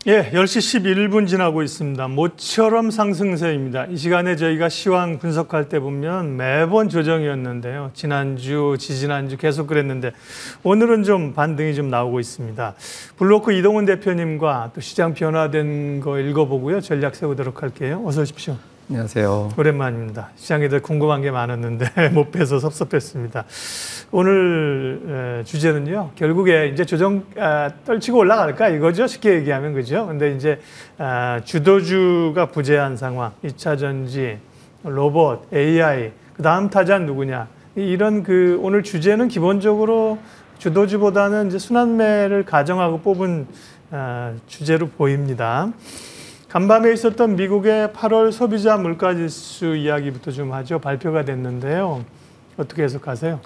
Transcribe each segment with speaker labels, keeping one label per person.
Speaker 1: 예, 10시 11분 지나고 있습니다. 모처럼 상승세입니다. 이 시간에 저희가 시황 분석할 때 보면 매번 조정이었는데요. 지난주, 지지난주 계속 그랬는데 오늘은 좀 반등이 좀 나오고 있습니다. 블로크 이동훈 대표님과 또 시장 변화된 거 읽어보고요. 전략 세우도록 할게요. 어서 오십시오.
Speaker 2: 안녕하세요.
Speaker 1: 오랜만입니다. 시장에 대해 궁금한 게 많았는데 못 뵈서 섭섭했습니다. 오늘 주제는요. 결국에 이제 조정 떨치고 올라갈까 이거죠. 쉽게 얘기하면 그죠. 근데 이제 주도주가 부재한 상황, 2차 전지, 로봇, AI, 그 다음 타자는 누구냐. 이런 오늘 주제는 기본적으로 주도주보다는 이제 순환매를 가정하고 뽑은 주제로 보입니다. 간밤에 있었던 미국의 8월 소비자 물가지수 이야기부터 좀 하죠. 발표가 됐는데요. 어떻게 해석하세요?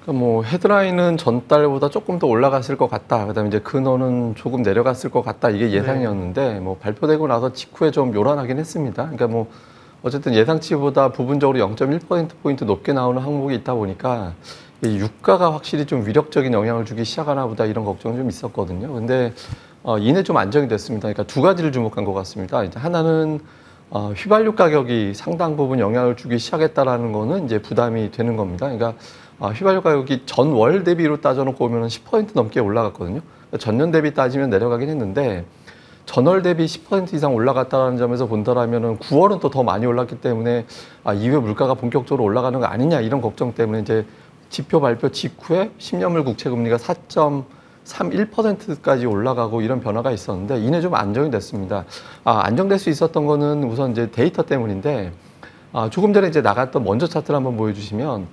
Speaker 2: 뭐 헤드라인은 전달보다 조금 더 올라갔을 것 같다. 그다음에 이제 근원은 조금 내려갔을 것 같다. 이게 예상이었는데 뭐 발표되고 나서 직후에 좀 요란하긴 했습니다. 그러니까 뭐 어쨌든 예상치보다 부분적으로 0.1%포인트 높게 나오는 항목이 있다 보니까 이 유가가 확실히 좀 위력적인 영향을 주기 시작하나 보다 이런 걱정이 좀 있었거든요. 근데 이내 좀 안정이 됐습니다. 그러니까 두 가지를 주목한 것 같습니다. 이제 하나는 휘발유 가격이 상당 부분 영향을 주기 시작했다라는 거는 이제 부담이 되는 겁니다. 그러니까 휘발유 가격이 전월 대비로 따져놓고 보면 10% 넘게 올라갔거든요. 전년 대비 따지면 내려가긴 했는데 전월 대비 10% 이상 올라갔다는 점에서 본다라면은 9월은 또 더 많이 올랐기 때문에 이후에 물가가 본격적으로 올라가는 거 아니냐 이런 걱정 때문에 이제 지표 발표 직후에 10년물 국채 금리가 4.31%까지 올라가고 이런 변화가 있었는데 이내 좀 안정이 됐습니다. 안정될 수 있었던 거는 우선 이제 데이터 때문인데 조금 전에 이제 나갔던 먼저 차트를 한번 보여주시면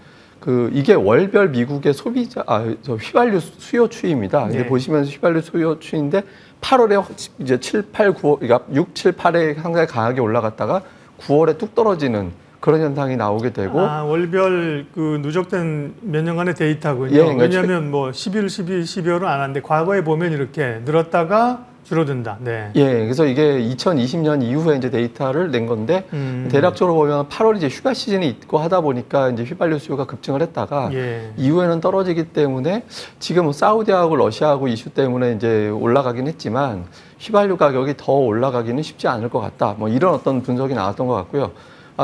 Speaker 2: 이게 월별 미국의 휘발유 수요 추이입니다. 근데 보시면 휘발유 수요 추이인데 8월에 이제 7, 8, 9월, 그러니까 6, 7, 8에 상당히 강하게 올라갔다가 9월에 뚝 떨어지는 그런 현상이 나오게 되고
Speaker 1: 월별 누적된 몇 년간의 데이터군요.
Speaker 2: 예, 그러니까
Speaker 1: 왜냐하면 뭐 11, 12, 12월은 안 하는데 과거에 보면 이렇게 늘었다가 줄어든다. 네.
Speaker 2: 예, 그래서 이게 2020년 이후에 이제 데이터를 낸 건데 대략적으로 보면 8월 이제 휴가 시즌이 있고 하다 보니까 이제 휘발유 수요가 급증을 했다가 이후에는 떨어지기 때문에 지금 사우디하고 러시아하고 이슈 때문에 이제 올라가긴 했지만 휘발유 가격이 더 올라가기는 쉽지 않을 것 같다. 뭐 이런 어떤 분석이 나왔던 것 같고요.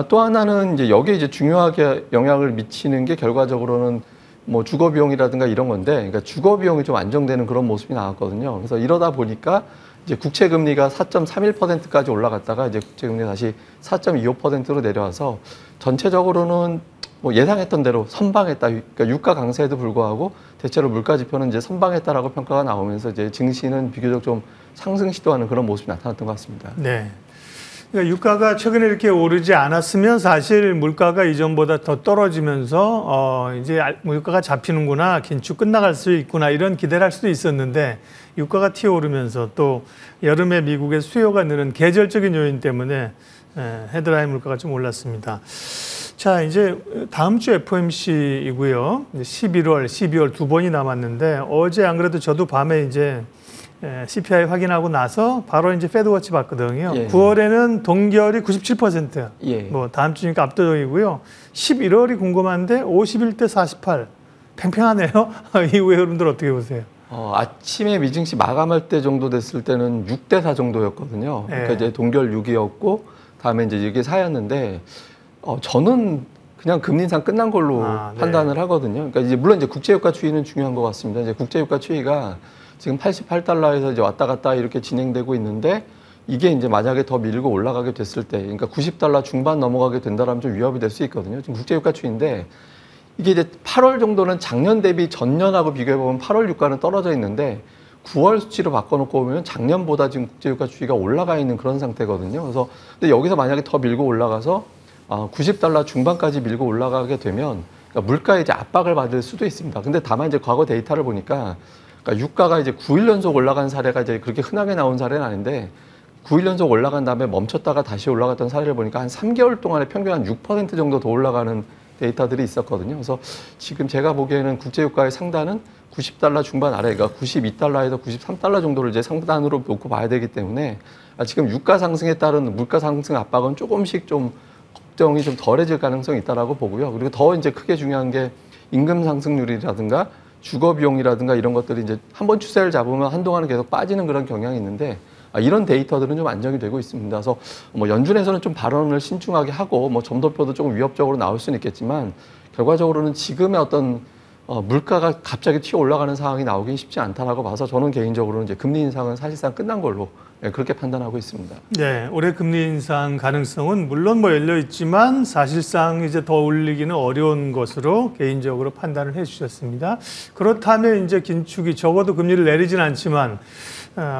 Speaker 2: 또 하나는 이제 여기에 이제 중요하게 영향을 미치는 게 결과적으로는 뭐 주거 비용이라든가 이런 건데, 그러니까 주거 비용이 좀 안정되는 그런 모습이 나왔거든요. 그래서 이러다 보니까 이제 국채 금리가 4.31%까지 올라갔다가 이제 국채 금리 다시 4.25%로 내려와서 전체적으로는 뭐 예상했던 대로 선방했다. 그러니까 유가 강세에도 불구하고 대체로 물가 지표는 이제 선방했다라고 평가가 나오면서 이제 증시는 비교적 좀 상승 시도하는 그런 모습이 나타났던 것 같습니다.
Speaker 1: 네. 그러니까 유가가 최근에 이렇게 오르지 않았으면 사실 물가가 이전보다 더 떨어지면서 이제 물가가 잡히는구나, 긴축 끝나갈 수 있구나 이런 기대를 할 수도 있었는데 유가가 튀어오르면서 또 여름에 미국의 수요가 느는 계절적인 요인 때문에 헤드라인 물가가 좀 올랐습니다. 자, 이제 다음 주 FOMC이고요. 11월, 12월 두 번이 남았는데 어제 안 그래도 저도 밤에 이제 CPI 확인하고 나서 바로 이제 패드워치 봤거든요. 9월에는 동결이 97%. 뭐 다음 주니까 압도적이고요. 11월이 궁금한데 51대 48. 팽팽하네요. 이후에 흐름들 어떻게 보세요?
Speaker 2: 아침에 미증시 마감할 때 정도 됐을 때는 6대 4 정도였거든요. 그러니까 이제 동결 6이었고 다음에 이제 이게 4였는데 저는 그냥 금리 인상 끝난 걸로 판단을 하거든요. 그러니까 이제 물론 이제 국제유가 추이는 중요한 것 같습니다. 이제 국제유가 추이가 지금 88달러에서 이제 왔다 갔다 이렇게 진행되고 있는데 이게 이제 만약에 더 밀고 올라가게 됐을 때, 그러니까 90달러 중반 넘어가게 된다라면 좀 위협이 될 수 있거든요. 지금 국제유가 추이인데 이게 이제 8월 정도는 작년 대비 전년하고 비교해 보면 8월 유가는 떨어져 있는데 9월 수치로 바꿔놓고 보면 작년보다 지금 국제유가 추이가 올라가 있는 그런 상태거든요. 그래서 근데 여기서 만약에 더 밀고 올라가서 90달러 중반까지 밀고 올라가게 되면 그러니까 물가에 이제 압박을 받을 수도 있습니다. 근데 다만 이제 과거 데이터를 보니까 그러니까 유가가 이제 9일 연속 올라간 사례가 이제 그렇게 흔하게 나온 사례는 아닌데 9일 연속 올라간 다음에 멈췄다가 다시 올라갔던 사례를 보니까 한 3개월 동안에 평균 한 6% 정도 더 올라가는 데이터들이 있었거든요. 그래서 지금 제가 보기에는 국제유가의 상단은 90달러 중반 아래, 그러니까 92달러에서 93달러 정도를 이제 상단으로 놓고 봐야 되기 때문에 지금 유가 상승에 따른 물가 상승 압박은 조금씩 좀 걱정이 좀 덜해질 가능성이 있다라고 보고요. 그리고 더 이제 크게 중요한 게 임금 상승률이라든가 주거 비용이라든가 이런 것들이 이제 한번 추세를 잡으면 한동안은 계속 빠지는 그런 경향이 있는데 이런 데이터들은 좀 안정이 되고 있습니다. 그래서 뭐 연준에서는 좀 발언을 신중하게 하고 뭐 점도표도 조금 위협적으로 나올 수는 있겠지만 결과적으로는 지금의 어떤 물가가 갑자기 튀어 올라가는 상황이 나오긴 쉽지 않다라고 봐서 저는 개인적으로는 이제 금리 인상은 사실상 끝난 걸로 그렇게 판단하고 있습니다.
Speaker 1: 네, 올해 금리 인상 가능성은 물론 뭐 열려 있지만 사실상 이제 더 올리기는 어려운 것으로 개인적으로 판단을 해주셨습니다. 그렇다면 이제 긴축이 적어도 금리를 내리진 않지만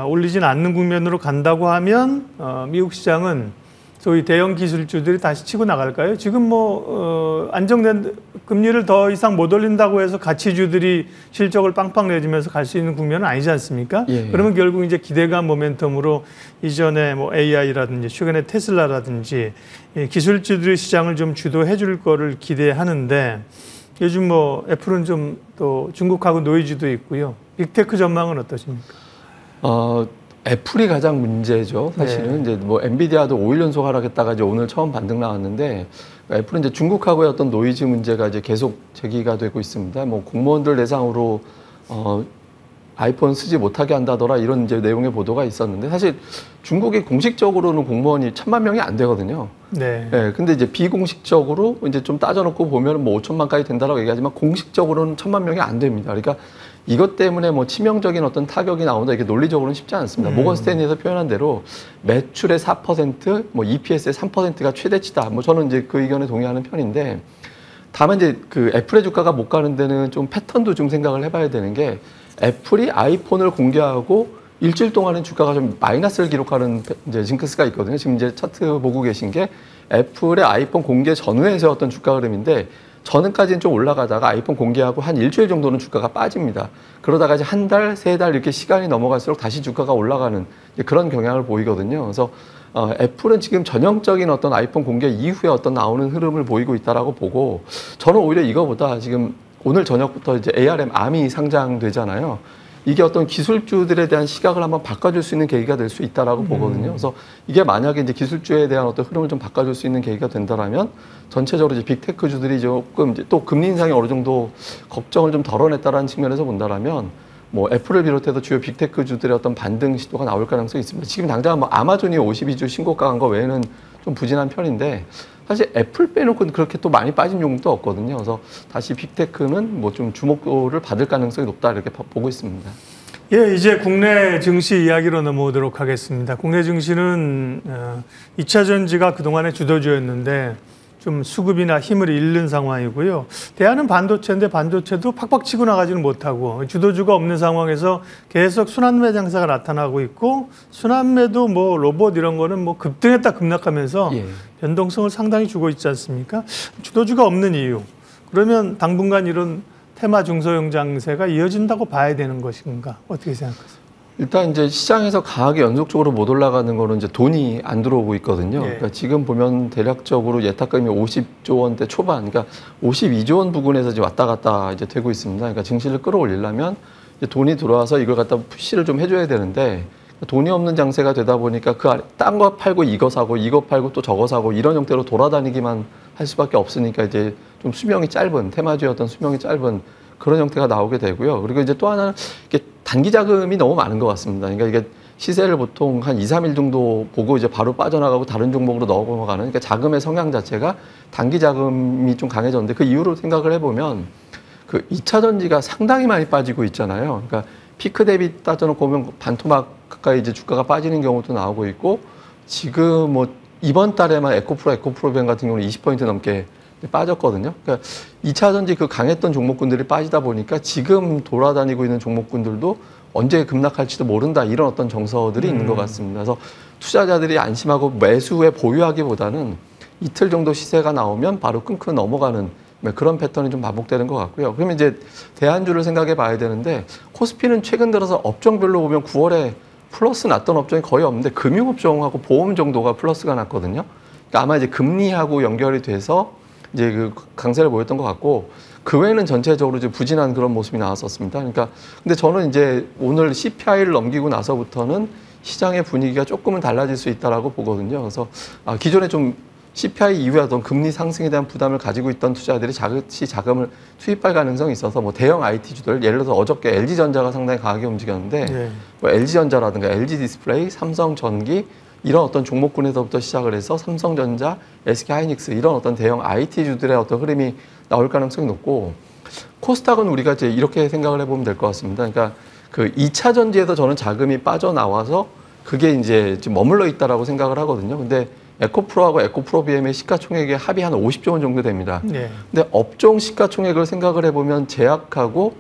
Speaker 1: 올리진 않는 국면으로 간다고 하면 미국 시장은 소위 대형 기술주들이 다시 치고 나갈까요? 지금 뭐 안정된 금리를 더 이상 못 올린다고 해서 가치주들이 실적을 빵빵 내주면서 갈 수 있는 국면은 아니지 않습니까?
Speaker 2: 예.
Speaker 1: 그러면 결국 이제 기대감 모멘텀으로 이전에 뭐 AI라든지 최근에 테슬라라든지 기술주들의 시장을 좀 주도해 줄 거를 기대하는데 요즘 뭐 애플은 좀 또 중국하고 노이즈도 있고요. 빅테크 전망은 어떠십니까?
Speaker 2: 애플이 가장 문제죠. 사실은 이제 뭐 엔비디아도 5일 연속 하락했다가 이제 오늘 처음 반등 나왔는데 애플은 이제 중국하고의 어떤 노이즈 문제가 이제 계속 제기가 되고 있습니다. 뭐 공무원들 대상으로 아이폰 쓰지 못하게 한다더라 이런 이제 내용의 보도가 있었는데 사실 중국이 공식적으로는 공무원이 1,000만 명이 안 되거든요.
Speaker 1: 네.
Speaker 2: 네. 근데 이제 비공식적으로 이제 좀 따져놓고 보면 뭐 5천만까지 된다라고 얘기하지만 공식적으로는 1,000만 명이 안 됩니다. 그러니까 이것 때문에 뭐 치명적인 어떤 타격이 나온다 이게 논리적으로는 쉽지 않습니다. 모건 스탠리에서 표현한 대로 매출의 4%, 뭐 EPS의 3%가 최대치다. 뭐 저는 이제 그 의견에 동의하는 편인데 다만 이제 그 애플의 주가가 못 가는 데는 좀 패턴도 좀 생각을 해봐야 되는 게 애플이 아이폰을 공개하고 일주일 동안은 주가가 좀 마이너스를 기록하는 이제 징크스가 있거든요. 지금 이제 차트 보고 계신 게 애플의 아이폰 공개 전후에 세웠던 주가 흐름인데 전후까지는 좀 올라가다가 아이폰 공개하고 한 일주일 정도는 주가가 빠집니다. 그러다가 이제 한 달, 세 달 이렇게 시간이 넘어갈수록 다시 주가가 올라가는 그런 경향을 보이거든요. 그래서 애플은 지금 전형적인 어떤 아이폰 공개 이후에 어떤 나오는 흐름을 보이고 있다라고 보고 저는 오히려 이거보다 지금 오늘 저녁부터 이제 ARM이 상장되잖아요. 이게 어떤 기술주들에 대한 시각을 한번 바꿔줄 수 있는 계기가 될 수 있다라고 보거든요. 그래서 이게 만약에 이제 기술주에 대한 어떤 흐름을 좀 바꿔줄 수 있는 계기가 된다라면 전체적으로 이제 빅테크주들이 조금 이제 또 금리 인상이 어느 정도 걱정을 좀 덜어냈다라는 측면에서 본다라면 뭐 애플을 비롯해서 주요 빅테크주들의 어떤 반등 시도가 나올 가능성이 있습니다. 지금 당장 뭐 아마존이 52주 신고가 간 거 외에는 좀 부진한 편인데 사실 애플 빼놓고는 그렇게 또 많이 빠진 종목도 없거든요. 그래서 다시 빅테크는 뭐 좀 주목도를 받을 가능성이 높다 이렇게 보고 있습니다.
Speaker 1: 예, 이제 국내 증시 이야기로 넘어오도록 하겠습니다. 국내 증시는 2차 전지가 그동안의 주도주였는데 좀 수급이나 힘을 잃는 상황이고요. 대안은 반도체인데 반도체도 팍팍 치고 나가지는 못하고 주도주가 없는 상황에서 계속 순환매 장사가 나타나고 있고 순환매도 뭐 로봇 이런 거는 뭐 급등했다 급락하면서 변동성을 상당히 주고 있지 않습니까? 주도주가 없는 이유. 그러면 당분간 이런 테마 중소형 장세가 이어진다고 봐야 되는 것인가? 어떻게 생각하세요?
Speaker 2: 일단 이제 시장에서 강하게 연속적으로 못 올라가는 거는 이제 돈이 안 들어오고 있거든요. 그러니까 지금 보면 대략적으로 예탁금이 50조 원대 초반, 그러니까 52조 원 부근에서 이제 왔다 갔다 이제 되고 있습니다. 그러니까 증시를 끌어올리려면 이제 돈이 들어와서 이걸 갖다 푸시를 좀 해줘야 되는데 돈이 없는 장세가 되다 보니까 그 아래 딴 거 팔고 이거 사고 이거 팔고 또 저거 사고 이런 형태로 돌아다니기만 할 수밖에 없으니까 이제 좀 수명이 짧은 테마주의 어떤 수명이 짧은 그런 형태가 나오게 되고요. 그리고 이제 또 하나는 이게 단기 자금이 너무 많은 것 같습니다. 그러니까 이게 시세를 보통 한 2, 3일 정도 보고 이제 바로 빠져나가고 다른 종목으로 넘어가는 그러니까 자금의 성향 자체가 단기 자금이 좀 강해졌는데 그 이유로 생각을 해보면 그 2차 전지가 상당히 많이 빠지고 있잖아요. 그러니까 피크 대비 따져놓고 보면 반토막 가까이 이제 주가가 빠지는 경우도 나오고 있고 지금 뭐 이번 달에만 에코프로벤 같은 경우는 20% 넘게 빠졌거든요. 그러니까 2차 전지 그 강했던 종목군들이 빠지다 보니까 지금 돌아다니고 있는 종목군들도 언제 급락할지도 모른다 이런 어떤 정서들이 있는 것 같습니다. 그래서 투자자들이 안심하고 매수에 보유하기보다는 이틀 정도 시세가 나오면 바로 끊고 넘어가는 그런 패턴이 좀 반복되는 것 같고요. 그러면 이제 대안주를 생각해 봐야 되는데 코스피는 최근 들어서 업종별로 보면 9월에 플러스 났던 업종이 거의 없는데 금융업종하고 보험 정도가 플러스가 났거든요. 그러니까 아마 이제 금리하고 연결이 돼서 이제 그 강세를 보였던 것 같고 그 외에는 전체적으로 이제 부진한 그런 모습이 나왔었습니다. 그러니까 근데 저는 이제 오늘 CPI를 넘기고 나서부터는 시장의 분위기가 조금은 달라질 수 있다라고 보거든요. 그래서 기존에 좀 CPI 이후에 어떤 금리 상승에 대한 부담을 가지고 있던 투자자들이 자그시 자금을 투입할 가능성이 있어서 뭐 대형 IT주들 예를 들어서 어저께 LG전자가 상당히 강하게 움직였는데
Speaker 1: 네.
Speaker 2: 뭐 LG전자라든가 LG디스플레이, 삼성전기 이런 어떤 종목군에서부터 시작을 해서 삼성전자, SK하이닉스 이런 어떤 대형 IT주들의 어떤 흐름이 나올 가능성이 높고 코스닥은 우리가 이제 이렇게 생각을 해보면 될 것 같습니다. 그러니까 그 2차 전지에서 저는 자금이 빠져나와서 그게 이제 지금 머물러 있다라고 생각을 하거든요. 근데 에코프로하고 에코프로비엠의 시가총액의 합이 한 50조 원 정도 됩니다.
Speaker 1: 네.
Speaker 2: 근데 업종 시가총액을 생각을 해보면 제약하고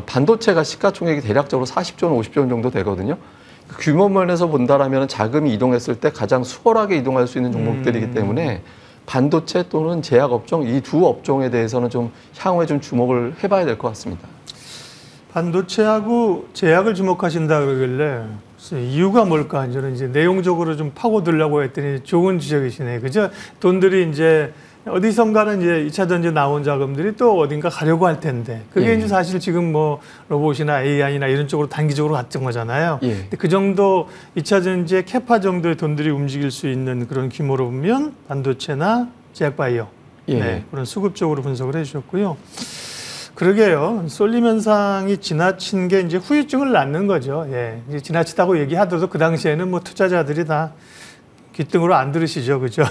Speaker 2: 반도체가 시가총액이 대략적으로 40조 원, 50조 원 정도 되거든요. 규모 면에서 본다라면 자금이 이동했을 때 가장 수월하게 이동할 수 있는 종목들이기 때문에 반도체 또는 제약 업종 이 두 업종에 대해서는 좀 향후에 좀 주목을 해봐야 될 것 같습니다.
Speaker 1: 반도체하고 제약을 주목하신다 그러길래 이유가 뭘까? 저는 이제 내용적으로 좀 파고들려고 했더니 좋은 지적이시네. 그죠? 돈들이 이제 어디선가는 이제 2차 전지 나온 자금들이 또 어딘가 가려고 할 텐데 그게 이제 사실 지금 뭐 로봇이나 AI나 이런 쪽으로 단기적으로 갔던 거잖아요. 근데 그 정도 2차 전지의 캐파 정도의 돈들이 움직일 수 있는 그런 규모로 보면 반도체나 제약 바이오 네, 그런 수급 적으로 분석을 해주셨고요. 그러게요. 쏠림 현상이 지나친 게 이제 후유증을 낳는 거죠. 예. 이제 지나치다고 얘기하더라도 그 당시에는 뭐 투자자들이 다 귓등으로 안 들으시죠. 그죠?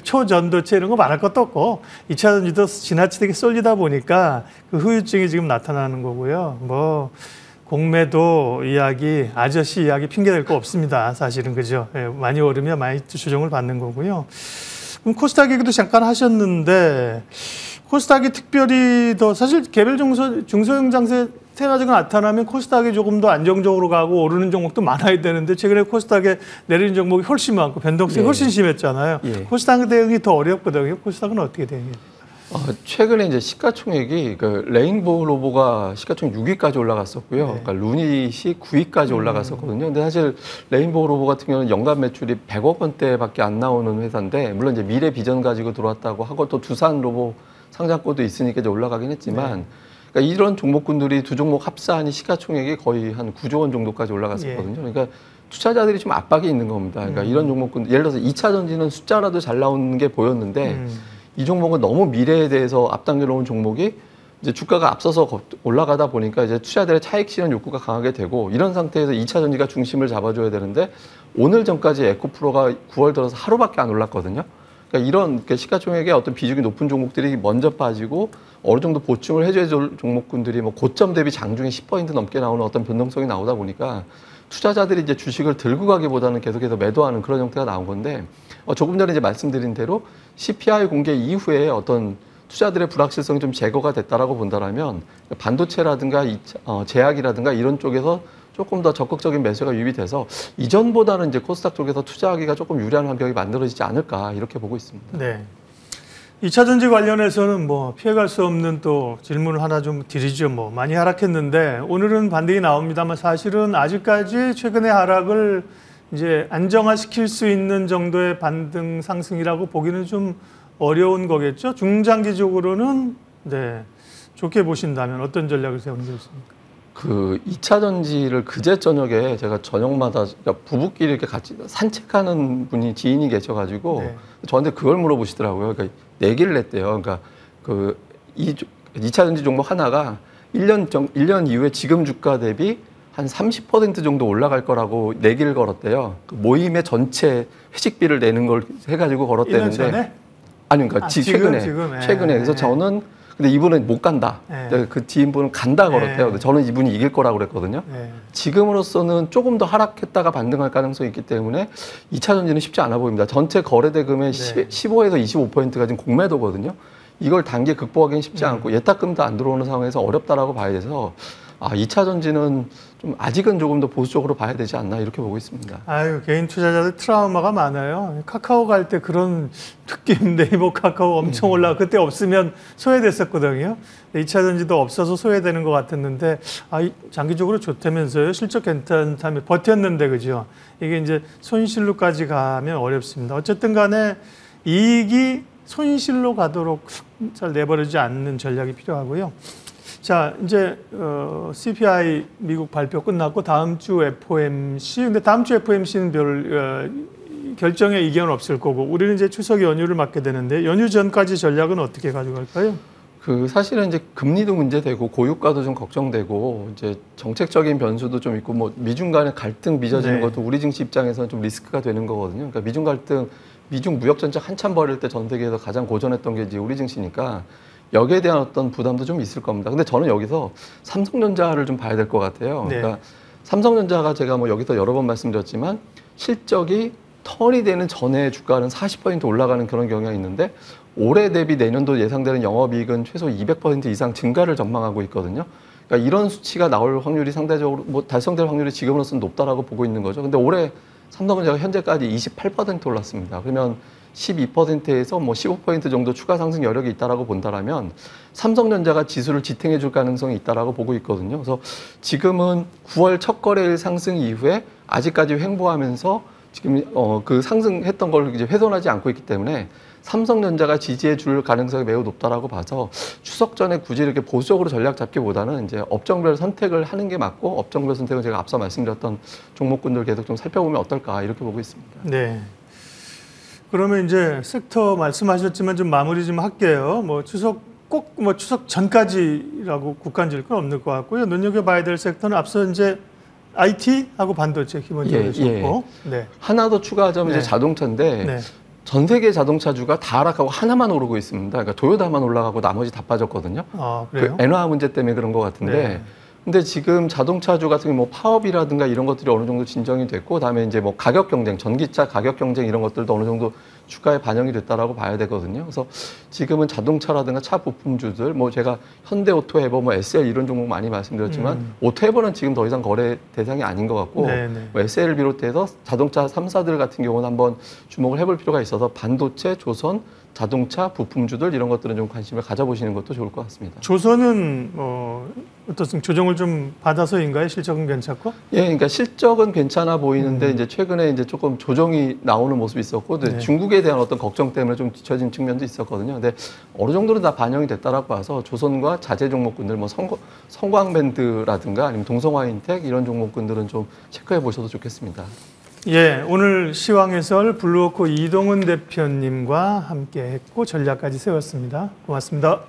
Speaker 1: 초전도체 이런 거 말할 것도 없고 2차 전지도 지나치게 쏠리다 보니까 그 후유증이 지금 나타나는 거고요. 뭐 공매도 이야기, 아저씨 이야기 핑계댈 거 없습니다. 사실은 그죠? 예. 많이 오르면 많이 조정을 받는 거고요. 그럼 코스닥 얘기도 잠깐 하셨는데 코스닥이 특별히 더 사실 개별 중소형 장세 테라즈가 나타나면 코스닥이 조금 더 안정적으로 가고 오르는 종목도 많아야 되는데 최근에 코스닥에 내리는 종목이 훨씬 많고 변동성이 훨씬 심했잖아요. 코스닥 대응이 더 어렵거든요. 코스닥은 어떻게 대응해요?
Speaker 2: 최근에 이제 시가총액이 그 레인보우 로보가 시가총액 6위까지 올라갔었고요. 그러니까 루닛이 9위까지 올라갔었거든요. 근데 사실 레인보우 로보 같은 경우는 연간 매출이 100억 원대밖에 안 나오는 회사인데 물론 이제 미래 비전 가지고 들어왔다고 하고 또 두산 로보 상장권도 있으니까 이제 올라가긴 했지만 그러니까 이런 종목군들이 두 종목 합산이 시가총액이 거의 한 9조 원 정도까지 올라갔었거든요. 그러니까 투자자들이 좀 압박이 있는 겁니다. 그러니까 이런 종목군 예를 들어서 2차 전지는 숫자라도 잘 나오는 게 보였는데 이 종목은 너무 미래에 대해서 앞당겨 놓은 종목이 이제 주가가 앞서서 올라가다 보니까 이제 투자자들의 차익 실현 욕구가 강하게 되고 이런 상태에서 2차 전지가 중심을 잡아줘야 되는데 오늘 전까지 에코프로가 9월 들어서 하루밖에 안 올랐거든요. 그러니까 이런 시가총액의 어떤 비중이 높은 종목들이 먼저 빠지고 어느 정도 보충을 해줘야 될 종목군들이 뭐 고점 대비 장중에 10% 넘게 나오는 어떤 변동성이 나오다 보니까 투자자들이 이제 주식을 들고 가기보다는 계속해서 매도하는 그런 형태가 나온 건데 조금 전에 이제 말씀드린 대로 CPI 공개 이후에 어떤 투자들의 불확실성이 좀 제거가 됐다라고 본다라면 반도체라든가 제약이라든가 이런 쪽에서 조금 더 적극적인 매수가 유입이 돼서 이전보다는 이제 코스닥 쪽에서 투자하기가 조금 유리한 환경이 만들어지지 않을까 이렇게 보고 있습니다.
Speaker 1: 네. 2차 전지 관련해서는 뭐 피해갈 수 없는 또 질문을 하나 좀 드리죠. 뭐 많이 하락했는데 오늘은 반등이 나옵니다만 사실은 아직까지 최근의 하락을 이제 안정화시킬 수 있는 정도의 반등 상승이라고 보기는 좀 어려운 거겠죠. 중장기적으로는 네. 좋게 보신다면 어떤 전략을 세우는 게 있습니까?
Speaker 2: 그 2차 전지를 그제 저녁에 제가 저녁마다 그러니까 부부끼리 이렇게 같이 산책하는 분이 지인이 계셔가지고 저한테 그걸 물어보시더라고요. 그러니까 얘기를 했대요. 그러니까 그 2차 전지 종목 하나가 1년 이후에 지금 주가 대비 한 30% 정도 올라갈 거라고 내기를 걸었대요. 그 모임의 전체 회식비를 내는 걸 해가지고 걸었대는데.
Speaker 1: 1년 전에?
Speaker 2: 아니 그러니까 최근에. 그래서 저는 근데 이분은 못 간다. 그 지인분은 간다 그랬대요. 근데 저는 이분이 이길 거라고 그랬거든요. 지금으로서는 조금 더 하락했다가 반등할 가능성이 있기 때문에 2차 전지는 쉽지 않아 보입니다. 전체 거래 대금의 15에서 25%가 지금 공매도거든요. 이걸 단기에 극복하기는 쉽지 않고 예탁금도 안 들어오는 상황에서 어렵다라고 봐야 돼서 2차 전지는 좀 아직은 조금 더 보수적으로 봐야 되지 않나 이렇게 보고 있습니다.
Speaker 1: 아유, 개인 투자자들 트라우마가 많아요. 카카오 갈 때 그런 느낌, 네이버 카카오 엄청 올라가 그때 없으면 소외됐었거든요. 2차 전지도 없어서 소외되는 것 같았는데 장기적으로 좋다면서요. 실적 괜찮다면 버텼는데 그죠. 이게 이제 손실로까지 가면 어렵습니다. 어쨌든 간에 이익이 손실로 가도록 잘 내버리지 않는 전략이 필요하고요. 자, 이제 CPI 미국 발표 끝났고 다음 주 FOMC. 근데 다음 주 FOMC는 별 결정에 이견 없을 거고 우리는 이제 추석 연휴를 맞게 되는데 연휴 전까지 전략은 어떻게 가져갈까요?
Speaker 2: 사실은 이제 금리도 문제되고 고유가도 좀 걱정되고 이제 정책적인 변수도 좀 있고 뭐 미중 간의 갈등 빚어지는
Speaker 1: 네.
Speaker 2: 것도 우리 증시 입장에서는 좀 리스크가 되는 거거든요. 그러니까 미중 갈등, 미중 무역 전쟁 한참 벌일 때 전 세계에서 가장 고전했던 게 이제 우리 증시니까 여기에 대한 어떤 부담도 좀 있을 겁니다. 근데 저는 여기서 삼성전자를 좀 봐야 될 것 같아요.
Speaker 1: 네.
Speaker 2: 그러니까 삼성전자가 제가 뭐 여기서 여러 번 말씀드렸지만 실적이 턴이 되는 전에 주가는 40% 올라가는 그런 경향이 있는데 올해 대비 내년도 예상되는 영업이익은 최소 200% 이상 증가를 전망하고 있거든요. 그러니까 이런 수치가 나올 확률이 상대적으로 뭐 달성될 확률이 지금으로서는 높다라고 보고 있는 거죠. 근데 올해 삼성전자가 현재까지 28% 올랐습니다. 그러면 12%에서 뭐 15% 정도 추가 상승 여력이 있다라고 본다라면 삼성전자가 지수를 지탱해 줄 가능성이 있다라고 보고 있거든요. 그래서 지금은 9월 첫 거래일 상승 이후에 아직까지 횡보하면서 지금 그 상승했던 걸 이제 훼손하지 않고 있기 때문에 삼성전자가 지지해 줄 가능성이 매우 높다라고 봐서 추석 전에 굳이 이렇게 보수적으로 전략 잡기보다는 이제 업종별 선택을 하는 게 맞고 업종별 선택은 제가 앞서 말씀드렸던 종목군들 계속 좀 살펴보면 어떨까 이렇게 보고 있습니다.
Speaker 1: 네. 그러면 이제 섹터 말씀하셨지만 좀 마무리 좀 할게요. 뭐 추석 꼭 뭐 추석 전까지라고 국간 지을 건 없는 것 같고요. 눈여겨봐야 될 섹터는 앞서 이제 IT하고 반도체 기본적으로 줬고,
Speaker 2: 네. 하나 더 추가하자면
Speaker 1: 네.
Speaker 2: 이제 자동차인데
Speaker 1: 네.
Speaker 2: 전 세계 자동차주가 다 하락하고 하나만 오르고 있습니다. 그러니까 도요타만 올라가고 나머지 다 빠졌거든요.
Speaker 1: 아, 그래요?
Speaker 2: 그 엔화 문제 때문에 그런 것 같은데.
Speaker 1: 네.
Speaker 2: 근데 지금 자동차주 같은 경우 뭐 파업이라든가 이런 것들이 어느 정도 진정이 됐고, 그다음에 이제 뭐 가격 경쟁, 전기차 가격 경쟁 이런 것들도 어느 정도 주가에 반영이 됐다라고 봐야 되거든요. 그래서 지금은 자동차라든가 차 부품주들, 뭐 제가 현대 오토에버, 뭐 SL 이런 종목 많이 말씀드렸지만 오토에버는 지금 더 이상 거래 대상이 아닌 것 같고, 뭐 SL을 비롯해서 자동차 3사들 같은 경우는 한번 주목을 해볼 필요가 있어서 반도체, 조선, 자동차, 부품주들 이런 것들은 좀 관심을 가져보시는 것도 좋을 것 같습니다.
Speaker 1: 조선은 어떻습니까? 조정을 좀 받아서인가요? 실적은 괜찮고?
Speaker 2: 예, 그러니까 실적은 괜찮아 보이는데 이제 최근에 이제 조금 조정이 나오는 모습이 있었고,
Speaker 1: 네.
Speaker 2: 중국에 대한 어떤 걱정 때문에 좀 뒤처진 측면도 있었거든요. 근데 어느 정도는 다 반영이 됐다라고 봐서 조선과 자재 종목군들, 뭐 성광밴드라든가 아니면 동성화인텍 이런 종목군들은 좀 체크해 보셔도 좋겠습니다.
Speaker 1: 예, 오늘 시황해설 블루워커 이동훈 대표님과 함께 했고 전략까지 세웠습니다. 고맙습니다.